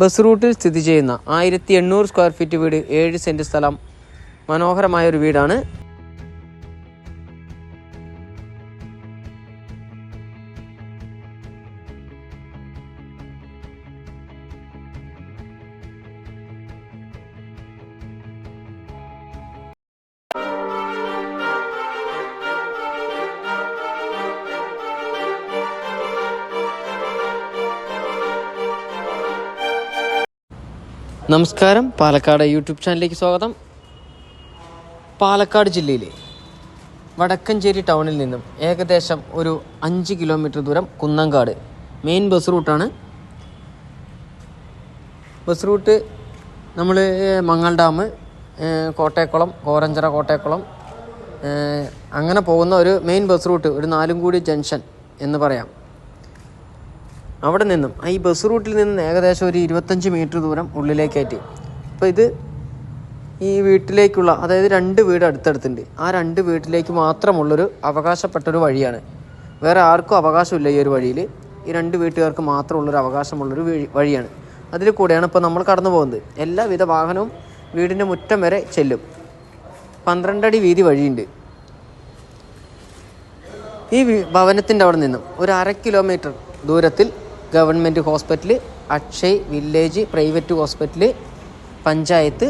Bus റൂട്ടിൽ സ്ഥിതി ചെയ്യുന്ന 1800 സ്ക്വയർ ഫീറ്റ് വീട്, 7 സെൻറ്റ് സ്ഥലം, മനോഹരമായൊരു വീടാണ്. നമസ്കാരം, പാലക്കാട് യൂട്യൂബ് ചാനലിലേക്ക് സ്വാഗതം. പാലക്കാട് ജില്ലയിലെ വടക്കഞ്ചേരി ടൗണിൽ നിന്നും ഏകദേശം ഒരു 5 കിലോമീറ്റർ ദൂരം കുന്നങ്കാട് മെയിൻ ബസ് റൂട്ടാണ്. ബസ് റൂട്ട് നമ്മൾ മങ്ങൽ ഡാം, കോട്ടയക്കുളം, കോരഞ്ചിറ കോട്ടയക്കുളം അങ്ങനെ പോകുന്ന ഒരു മെയിൻ ബസ് റൂട്ട്, ഒരു 4 കൂടി ജംഗ്ഷൻ എന്ന് പറയാം. അവിടെ നിന്നും ഈ ബസ് റൂട്ടിൽ നിന്ന് ഏകദേശം ഒരു 25 മീറ്റർ ദൂരം ഉള്ളിലേക്കായിട്ട്. അപ്പോൾ ഇത് ഈ വീട്ടിലേക്കുള്ള, അതായത് 2 വീട് അടുത്തടുത്തുണ്ട്. ആ 2 വീട്ടിലേക്ക് മാത്രമുള്ളൊരു അവകാശപ്പെട്ടൊരു വഴിയാണ്. വേറെ ആർക്കും അവകാശമില്ല ഈ ഒരു വഴിയിൽ. ഈ 2 വീട്ടുകാർക്ക് മാത്രമുള്ളൊരു അവകാശമുള്ളൊരു വഴിയാണ്. അതിൽ കൂടെയാണ് ഇപ്പോൾ നമ്മൾ കടന്നു പോകുന്നത്. എല്ലാവിധ വാഹനവും വീടിൻ്റെ മുറ്റം വരെ ചെല്ലും. 12 അടി വീതി വഴിയുണ്ട്. ഈ ഭവനത്തിൻ്റെ അവിടെ നിന്നും ഒരു 1/2 കിലോമീറ്റർ ദൂരത്തിൽ government hospital, Akshay, village, private hospital, panchayat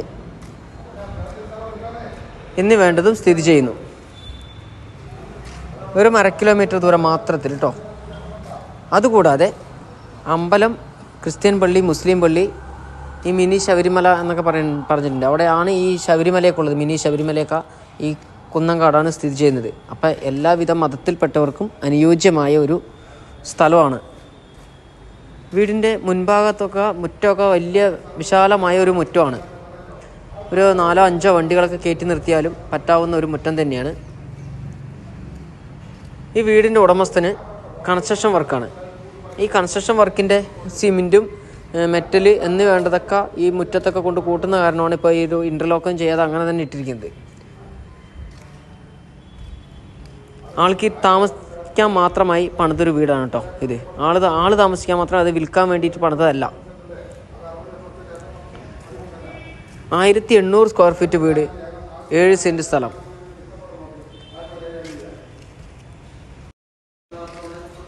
എന്നീ വേണ്ടതും സ്ഥിതി ചെയ്യുന്നു. ഒരു 1/2 കിലോമീറ്റർ ദൂരം മാത്രത്തിൽ കേട്ടോ. അതുകൂടാതെ അമ്പലം, ക്രിസ്ത്യൻ പള്ളി, മുസ്ലിം പള്ളി, ഈ മിനി ശബരിമല എന്നൊക്കെ പറഞ്ഞിട്ടുണ്ട്. അവിടെയാണ് ഈ ശബരിമലയൊക്കെ ഉള്ളത്. മിനി ശബരിമലയൊക്കെ ഈ കുന്നങ്കാടാണ് സ്ഥിതി ചെയ്യുന്നത്. അപ്പം എല്ലാവിധ മതത്തിൽപ്പെട്ടവർക്കും അനുയോജ്യമായ ഒരു സ്ഥലമാണ്. വീടിൻ്റെ മുൻഭാഗത്തൊക്കെ മുറ്റമൊക്കെ വലിയ വിശാലമായ ഒരു മുറ്റമാണ്. ഒരു 4-5 വണ്ടികളൊക്കെ കയറ്റി നിർത്തിയാലും പറ്റാവുന്ന ഒരു മുറ്റം തന്നെയാണ്. ഈ വീടിൻ്റെ ഉടമസ്ഥന് കൺസ്ട്രക്ഷൻ വർക്കാണ്. ഈ കൺസ്ട്രക്ഷൻ വർക്കിൻ്റെ സിമെൻറ്റും മെറ്റൽ എന്ന് വേണ്ടതൊക്കെ ഈ മുറ്റത്തൊക്കെ കൊണ്ട് കൂട്ടുന്ന കാരണമാണ് ഇപ്പോൾ ഈ ഒരു ഇൻ്റർലോക്കും ചെയ്യാതെ അങ്ങനെ തന്നെ ഇട്ടിരിക്കുന്നത്. ആൾക്ക് താമസിക്കാൻ മാത്രമായി പണിതൊരു വീടാണ് കേട്ടോ ഇത്. ആള് താമസിക്കാൻ മാത്രം, അത് വിൽക്കാൻ വേണ്ടിയിട്ട് പണിതല്ല. 1800 സ്ക്വയർ ഫീറ്റ് വീട്, 7 സെൻറ്റ് സ്ഥലം.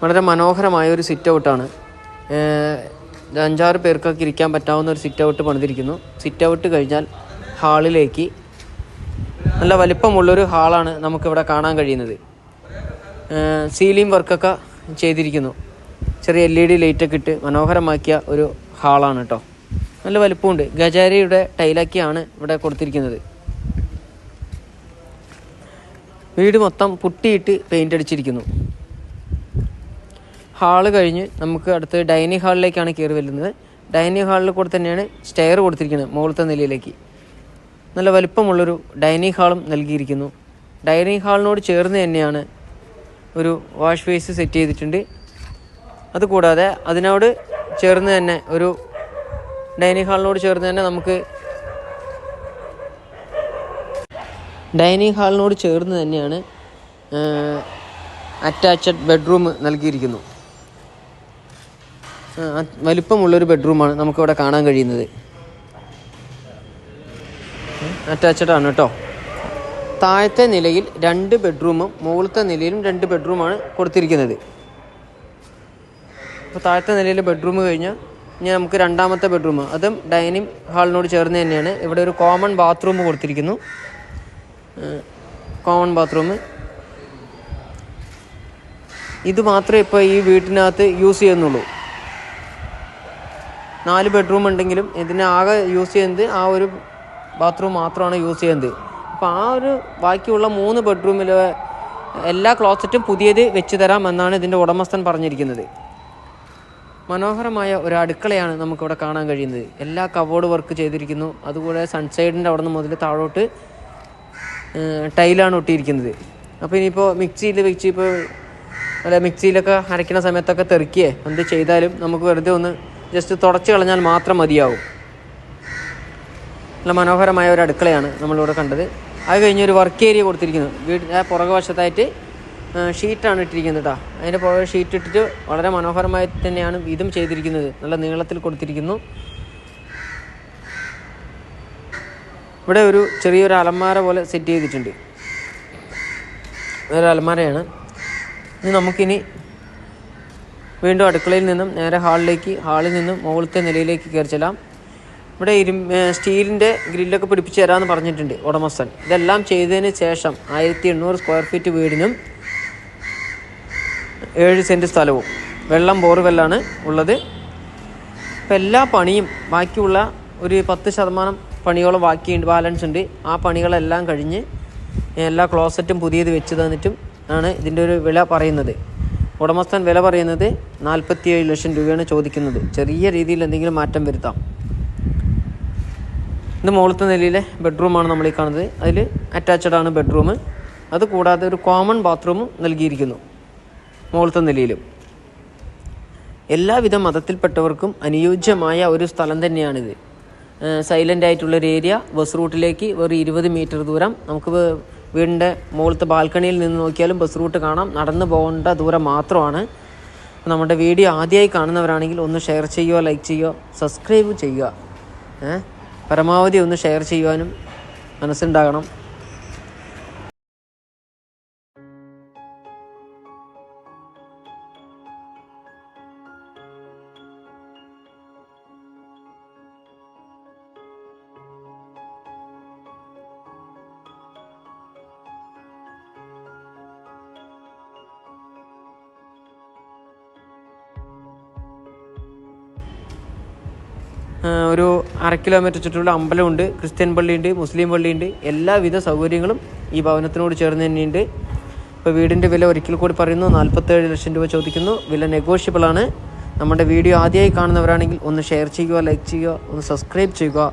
വളരെ മനോഹരമായ ഒരു സിറ്റ് ഔട്ടാണ്. 5-6 പേർക്കൊക്കെ ഇരിക്കാൻ പറ്റാവുന്ന ഒരു സിറ്റ് ഔട്ട് പണിതിരിക്കുന്നു. സിറ്റ് ഔട്ട് കഴിഞ്ഞാൽ ഹാളിലേക്ക്, നല്ല വലിപ്പമുള്ളൊരു ഹാളാണ് നമുക്കിവിടെ കാണാൻ കഴിയുന്നത്. സീലിംഗ് വർക്കൊക്കെ ചെയ്തിരിക്കുന്നു. ചെറിയ LED ലൈറ്റൊക്കെ ഇട്ട് മനോഹരമാക്കിയ ഒരു ഹാളാണ് കേട്ടോ. നല്ല വലിപ്പമുണ്ട്. ഗജാരയുടെ ടൈലൊക്കെയാണ് ഇവിടെ കൊടുത്തിരിക്കുന്നത്. വീട് മൊത്തം പുട്ടിയിട്ട് പെയിൻ്റ് അടിച്ചിരിക്കുന്നു. ഹാള് കഴിഞ്ഞ് നമുക്ക് അടുത്ത് ഡൈനിങ് ഹാളിലേക്കാണ് കയറി വരുന്നത്. ഡൈനിങ് ഹാളിൽ കൂടെ തന്നെയാണ് സ്റ്റെയർ കൊടുത്തിരിക്കുന്നത് മുകളിലത്തെ നിലയിലേക്ക്. നല്ല വലിപ്പമുള്ളൊരു ഡൈനിങ് ഹാളും നൽകിയിരിക്കുന്നു. ഡൈനിങ് ഹാളിനോട് ചേർന്ന് തന്നെയാണ് ഒരു വാഷ് ബേസ് സെറ്റ് ചെയ്തിട്ടുണ്ട്. അതുകൂടാതെ അതിനോട് ചേർന്ന് തന്നെ ഒരു ഡൈനിങ് ഹാളിനോട് ചേർന്ന് തന്നെ നമുക്ക് ഡൈനിങ് ഹാളിനോട് ചേർന്ന് തന്നെയാണ് അറ്റാച്ച്ഡ് ബെഡ്റൂം നൽകിയിരിക്കുന്നു. വലിപ്പമുള്ളൊരു ബെഡ്റൂമാണ് നമുക്കിവിടെ കാണാൻ കഴിയുന്നത്. അറ്റാച്ച്ഡ് ആണ് കേട്ടോ. താഴത്തെ നിലയിൽ 2 ബെഡ്റൂമും മുകളിലത്തെ നിലയിലും 2 ബെഡ്റൂമാണ് കൊടുത്തിരിക്കുന്നത്. അപ്പോൾ താഴത്തെ നിലയിൽ ബെഡ്റൂം കഴിഞ്ഞാൽ ഇനി നമുക്ക് 2ാമത്തെ ബെഡ്റൂം, അതും ഡൈനിങ് ഹാളിനോട് ചേർന്ന് തന്നെയാണ്. ഇവിടെ ഒരു കോമൺ ബാത്റൂം കൊടുത്തിരിക്കുന്നു. കോമൺ ബാത്റൂം ഇത് മാത്രമേ ഇപ്പോൾ ഈ വീട്ടിനകത്ത് യൂസ് ചെയ്യുന്നുള്ളൂ. 4 ബെഡ്റൂം ഉണ്ടെങ്കിലും ഇതിനാകെ യൂസ് ചെയ്യുന്നത് ആ ഒരു ബാത്റൂം മാത്രമാണ് യൂസ് ചെയ്യുന്നത്. അപ്പോൾ ആ ഒരു ബാക്കിയുള്ള 3 ബെഡ്റൂമിൽ എല്ലാ ക്ലോസറ്റും പുതിയത് വെച്ച് തരാം എന്നാണ് ഇതിൻ്റെ ഉടമസ്ഥൻ പറഞ്ഞിരിക്കുന്നത്. മനോഹരമായ ഒരു അടുക്കളയാണ് നമുക്കിവിടെ കാണാൻ കഴിയുന്നത്. എല്ലാ കബോർഡ് വർക്ക് ചെയ്തിരിക്കുന്നു. അതുപോലെ സൺസൈഡിൻ്റെ അവിടെ നിന്ന് മുതൽ താഴോട്ട് ടൈലാണ് ഒട്ടിയിരിക്കുന്നത്. അപ്പോൾ ഇനിയിപ്പോൾ മിക്സിയിലൊക്കെ അരയ്ക്കുന്ന സമയത്തൊക്കെ തെറിക്കുകയോ എന്ത് ചെയ്താലും നമുക്ക് വെറുതെ ഒന്ന് ജസ്റ്റ് തുടച്ച് കളഞ്ഞാൽ മാത്രം മതിയാവും. നല്ല മനോഹരമായ ഒരു അടുക്കളയാണ് നമ്മളിവിടെ കണ്ടത്. അത് കഴിഞ്ഞൊരു വർക്ക് ഏരിയ കൊടുത്തിരിക്കുന്നു. വീടിൻ്റെ പുറകു വശത്തായിട്ട് ഷീറ്റാണ് ഇട്ടിരിക്കുന്നത് കേട്ടോ. അതിൻ്റെ പുറകെ ഷീറ്റ് ഇട്ടിട്ട് വളരെ മനോഹരമായി തന്നെയാണ് ഇതും ചെയ്തിരിക്കുന്നത്. നല്ല നീളത്തിൽ കൊടുത്തിരിക്കുന്നു. ഇവിടെ ഒരു ചെറിയൊരു അലമാര പോലെ സെറ്റ് ചെയ്തിട്ടുണ്ട്. ഒരു അലമാരയാണ്. ഇനി നമുക്കിനി വീണ്ടും അടുക്കളയിൽ നിന്നും നേരെ ഹാളിൽ നിന്നും മുകളിലത്തെ നിലയിലേക്ക് കയറി ചെല്ലാം. ഇവിടെ സ്റ്റീലിൻ്റെ ഗ്രില്ലൊക്കെ പിടിപ്പിച്ച് തരാമെന്ന് പറഞ്ഞിട്ടുണ്ട് ഉടമസ്ഥൻ. ഇതെല്ലാം ചെയ്തതിന് ശേഷം 1800 സ്ക്വയർ ഫീറ്റ് വീടിനും 7 സെൻറ്റ് സ്ഥലവും, വെള്ളം ബോർവെല്ലാണ് ഉള്ളത്. ഇപ്പം എല്ലാ പണിയും ബാക്കിയുള്ള ഒരു 10% പണിയോളം ബാക്കിയുണ്ട്, ബാലൻസ് ഉണ്ട്. ആ പണികളെല്ലാം കഴിഞ്ഞ് എല്ലാ ക്ലോസറ്റും പുതിയത് വെച്ച് തന്നിട്ടും ആണ് ഇതിൻ്റെ ഒരു വില പറയുന്നത്. ഉടമസ്ഥൻ വില പറയുന്നത് 47 ലക്ഷം രൂപയാണ് ചോദിക്കുന്നത്. ചെറിയ രീതിയിൽ എന്തെങ്കിലും മാറ്റം വരുത്താം. ഇത് മുകളിലത്തെ നിലയിലെ ബെഡ്റൂമാണ് നമ്മൾ ഈ കാണുന്നത്. അതിൽ അറ്റാച്ച്ഡ് ആണ് ബെഡ്റൂം. അതുകൂടാതെ ഒരു കോമൺ ബാത്റൂമും നൽകിയിരിക്കുന്നു മുകളിലത്തെ നിലയിലും. എല്ലാവിധ മതത്തിൽപ്പെട്ടവർക്കും അനുയോജ്യമായ ഒരു സ്ഥലം തന്നെയാണിത്. സൈലൻ്റ് ആയിട്ടുള്ളൊരു ഏരിയ. ബസ് റൂട്ടിലേക്ക് വെറും 20 മീറ്റർ ദൂരം. നമുക്ക് വീടിൻ്റെ മുകളിലത്തെ ബാൽക്കണിയിൽ നിന്ന് നോക്കിയാലും ബസ് റൂട്ട് കാണാം. നടന്നു പോകേണ്ട ദൂരം മാത്രമാണ്. നമ്മുടെ വീഡിയോ ആദ്യമായി കാണുന്നവരാണെങ്കിൽ ഒന്ന് ഷെയർ ചെയ്യുക, ലൈക്ക് ചെയ്യുക, സബ്സ്ക്രൈബ് ചെയ്യുക. പരമാവധി ഒന്ന് ഷെയർ ചെയ്യുവാനും മനസ്സുണ്ടാകണം. ഒരു 1/2 കിലോമീറ്റർ ചുറ്റുള്ള അമ്പലമുണ്ട്, ക്രിസ്ത്യൻ പള്ളിയുണ്ട്, മുസ്ലിം പള്ളിയുണ്ട്. എല്ലാവിധ സൗകര്യങ്ങളും ഈ ഭവനത്തിനോട് ചേർന്ന് തന്നെയുണ്ട്. ഇപ്പോൾ വീടിൻ്റെ വില ഒരിക്കൽ കൂടി പറയുന്നു, 47 ലക്ഷം രൂപ ചോദിക്കുന്നു. വില നെഗോഷ്യബിളാണ്. നമ്മുടെ വീഡിയോ ആദ്യമായി കാണുന്നവരാണെങ്കിൽ ഒന്ന് ഷെയർ ചെയ്യുക, ലൈക്ക് ചെയ്യുക, ഒന്ന് സബ്സ്ക്രൈബ് ചെയ്യുക.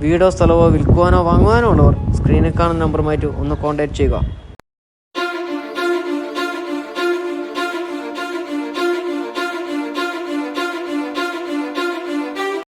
വീടോ സ്ഥലമോ വിൽക്കുവാനോ വാങ്ങുവാനോ ഉള്ളവർ സ്ക്രീനിൽ കാണുന്ന നമ്പറുമായിട്ട് ഒന്ന് കോൺടാക്റ്റ് ചെയ്യുക.